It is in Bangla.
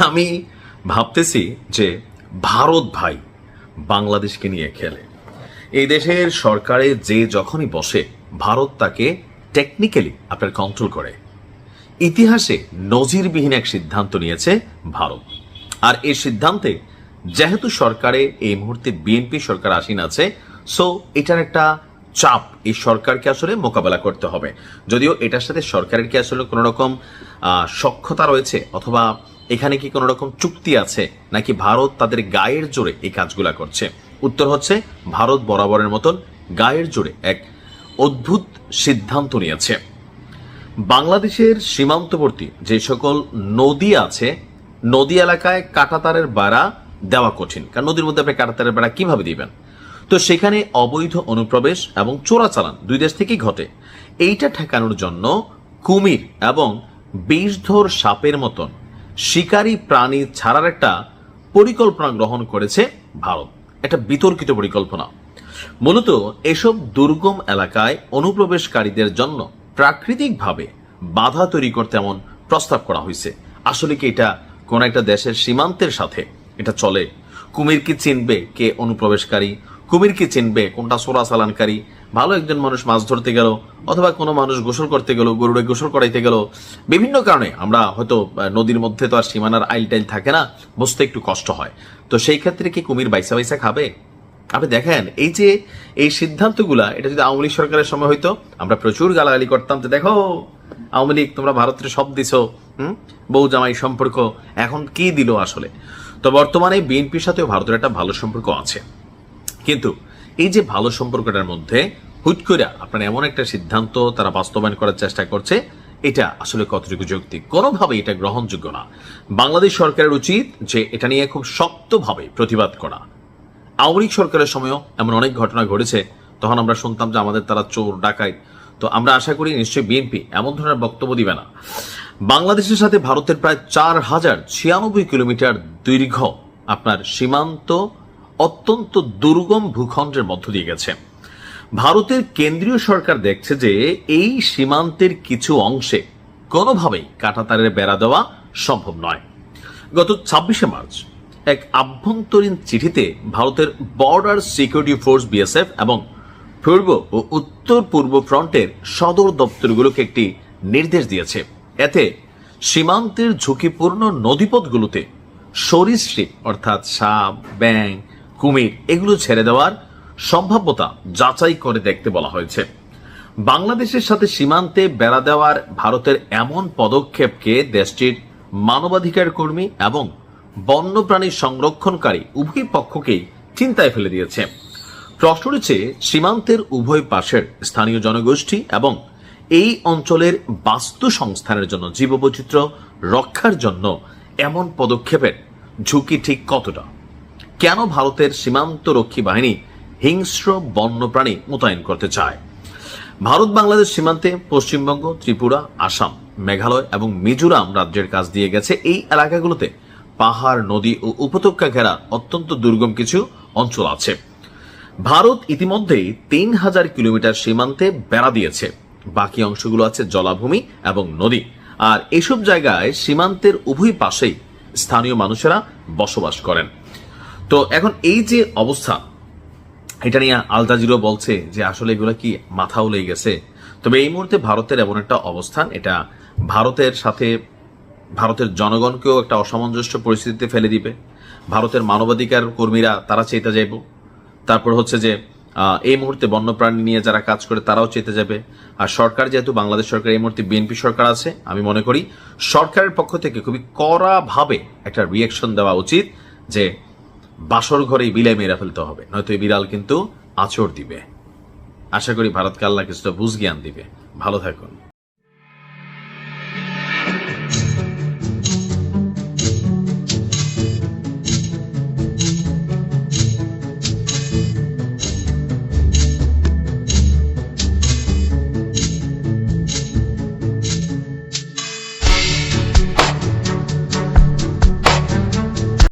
আমি ভাবতেছি যে ভারত ভাই বাংলাদেশকে নিয়ে খেলে। এই দেশের সরকারে যে যখনই বসে ভারত তাকে টেকনিক্যালি আপনার কন্ট্রোল করে। ইতিহাসে নজিরবিহীন এক সিদ্ধান্ত নিয়েছে ভারত। আর এই সিদ্ধান্তে যেহেতু সরকারে এই মুহূর্তে বিএনপি সরকার আসীন আছে, সো এটার একটা চাপ এই সরকারকে আসলে মোকাবেলা করতে হবে। যদিও এটার সাথে সরকারের কি আসলে কোনো রকম সক্ষতা রয়েছে, অথবা এখানে কি কোনো রকম চুক্তি আছে, নাকি ভারত তাদের গায়ের জোরে এই কাজগুলা করছে? উত্তর হচ্ছে ভারত বরাবরের মতন গায়ের জোরে এক অদ্ভুত সিদ্ধান্ত নিয়েছে। বাংলাদেশের সীমান্তবর্তী যে সকল নদী আছে, নদী এলাকায় কাঁটাতারের বেড়া দেওয়া কঠিন, কারণ নদীর মধ্যে আপনি কাঁটাতারের বেড়া কিভাবে দিবেন? তো সেখানে অবৈধ অনুপ্রবেশ এবং চোরাচালান দুই দেশ থেকেই ঘটে। এইটা ঠেকানোর জন্য কুমির এবং বিষধর সাপের মতন শিকারী প্রাণী ছাড়ার একটা পরিকল্পনা গ্রহণ করেছে ভারত। একটা বিতর্কিত পরিকল্পনা। মূলত এসব দুর্গম এলাকায় অনুপ্রবেশকারীদের জন্য প্রাকৃতিকভাবে বাধা তৈরি করতে এমন প্রস্তাব করা হয়েছে। আসলে কি এটা কোন একটা দেশের সীমান্তের সাথে এটা চলে? কুমির কি চিনবে কে অনুপ্রবেশকারী? কুমির কি চিনবে কোনটা চোরাচালানকারী? ভালো একজন মানুষ মাছ ধরতে গেল, অথবা কোনো মানুষ গোসল করতে গেল, গরুড়ে গোসল করাইতে গেল, বিভিন্ন কারণে আমরা হয়তো নদীর মধ্যে তো আর সীমানার আইল টাইল থাকে না, বুঝতে একটু কষ্ট হয়। তো সেই ক্ষেত্রে কি কুমির বাইসা বাইসা খাবে? আপনি দেখেন এই যে এই সিদ্ধান্তগুলা, এটা যদি আওয়ামী লীগ সরকারের সময় হইতো আমরা প্রচুর গালাগালি করতাম যে দেখো আওয়ামী লীগ তোমরা ভারতের সব দিছো, বউ জামাই সম্পর্ক, এখন কি দিল আসলে। তো বর্তমানে বিএনপির সাথেও ভারতের একটা ভালো সম্পর্ক আছে, কিন্তু এই যে ভালো সম্পর্কটার মধ্যে হুট করে আপনার এমন একটা সিদ্ধান্ত তারা বাস্তবায়ন করার চেষ্টা করছে, এটা আসলে কতটুকু যৌক্তিক? কোনোভাবে এটা গ্রহণযোগ্য না। বাংলাদেশ সরকারের উচিত যে এটা নিয়ে খুব শক্তভাবে প্রতিবাদ করা। আওয়ামী লীগ সরকারের সময়ও এমন অনেক ঘটনা ঘটেছে, তখন আমরা শুনতাম যে আমাদের তারা চোর ডাকায়। তো আমরা আশা করি নিশ্চয়ই বিএনপি এমন ধরনের বক্তব্য দিবে না। বাংলাদেশের সাথে ভারতের প্রায় 4096 কিলোমিটার দীর্ঘ আপনার সীমান্ত অত্যন্ত দুর্গম ভূখণ্ডের মধ্য দিয়ে গেছে। ভারতের কেন্দ্রীয় সরকার দেখছে যে এই সীমান্তের কিছু অংশে কোনোভাবেই কাঁটাতারের বেড়া দেওয়া সম্ভব নয়। গত 26শে মার্চ এক আভ্যন্তরীণ চিঠিতে ভারতের বর্ডার সিকিউরিটি ফোর্স বিএসএফ এবং পূর্ব ও উত্তর পূর্ব ফ্রন্টের সদর দপ্তরগুলোকে একটি নির্দেশ দিয়েছে। এতে সীমান্তের ঝুঁকিপূর্ণ নদীপথগুলোতে সরীসৃপ অর্থাৎ সাপ, ব্যাঙ, কুমির এগুলো ছেড়ে দেওয়ার সম্ভাব্যতা যাচাই করে দেখতে বলা হয়েছে। বাংলাদেশের সাথে সীমান্তে বেড়া দেওয়ার ভারতের এমন পদক্ষেপকে দেশটির মানবাধিকার কর্মী এবং বন্যপ্রাণী সংরক্ষণকারী উভয় পক্ষকেই চিন্তায় ফেলে দিয়েছে। প্রশ্ন উঠেছে সীমান্তের উভয় পাশের স্থানীয় জনগোষ্ঠী এবং এই অঞ্চলের বাস্তু সংস্থানের জন্য, জীববৈচিত্র্য রক্ষার জন্য এমন পদক্ষেপের ঝুঁকি ঠিক কতটা? কেন ভারতের সীমান্তরক্ষী বাহিনী হিংস্র বন্যপ্রাণী মোতায়েন করতে চায়? ভারত বাংলাদেশ সীমান্তে পশ্চিমবঙ্গ, ত্রিপুরা, আসাম, মেঘালয় এবং মিজোরাম রাজ্যের কাজ দিয়ে গেছে। এই এলাকাগুলোতে পাহাড়, নদী ও উপত্যকা ঘেরা অত্যন্ত দুর্গম কিছু অঞ্চল আছে। ভারত ইতিমধ্যেই 3000 কিলোমিটার সীমান্তে বেড়া দিয়েছে। বাকি অংশগুলো আছে জলাভূমি এবং নদী। আর এসব জায়গায় সীমান্তের উভয় পাশেই স্থানীয় মানুষেরা বসবাস করেন। তো এখন এই যে অবস্থা, এটা নিয়ে আল জাজিরা বলছে যে আসলে এগুলো কি মাথাও লেগে গেছে। তবে এই মুহূর্তে ভারতের এমন একটা অবস্থান, এটা ভারতের সাথে ভারতের জনগণকেও একটা অসামঞ্জস্য পরিস্থিতিতে ফেলে দিবে। ভারতের মানবাধিকার কর্মীরা তারা চেতে যাইব। তারপর হচ্ছে যে এই মুহূর্তে বন্যপ্রাণী নিয়ে যারা কাজ করে তারাও চেতে যাবে। আর সরকার, যেহেতু বাংলাদেশ সরকার এই মুহূর্তে বিএনপি সরকার আছে, আমি মনে করি সরকারের পক্ষ থেকে খুবই কড়াভাবে একটা রিয়াকশন দেওয়া উচিত যে বাসর ঘরেই বিলাই মেরে ফেলতে হবে, নয়তো এই বিড়াল কিন্তু আঁচড় দিবে। আশা করি ভারতকে আল্লাহ কিছুটা বুঝ জ্ঞান দিবে। ভালো থাকুন।